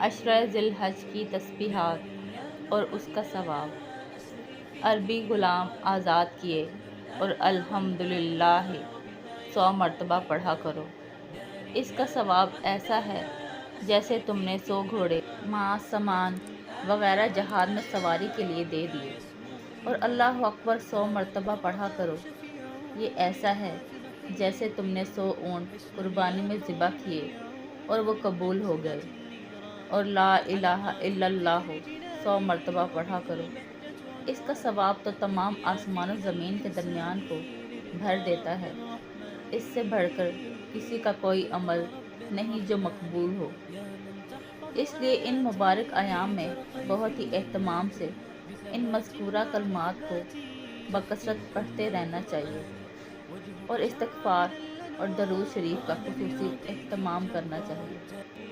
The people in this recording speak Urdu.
عشرہ ذی الحج کی تسبیحات اور اس کا ثواب۔ عربی غلام آزاد کیے اور الحمدللہ 100 مرتبہ پڑھا کرو۔ اس کا ثواب ایسا ہے جیسے تم نے 100 گھوڑے، ماء، سامان وغیرہ جہاد میں سواری کے لیے دے دیے۔ اور اللہ اکبر 100 مرتبہ پڑھا کرو، یہ ایسا ہے جیسے تم نے 100 اونٹ قربانی میں ذبح کیے اور وہ قبول ہو گئے۔ اور لا الہ الا اللہ 100 مرتبہ پڑھا کرو، اس کا ثواب تو تمام آسمان و زمین کے درمیان کو بھر دیتا ہے۔ اس سے بڑھ کر کسی کا کوئی عمل نہیں جو مقبول ہو۔ اس لیے ان مبارک ایام میں بہت ہی اہتمام سے ان مذکورہ کلمات کو بکثرت پڑھتے رہنا چاہیے اور استغفار اور درود شریف کا خصوصی اہتمام کرنا چاہیے۔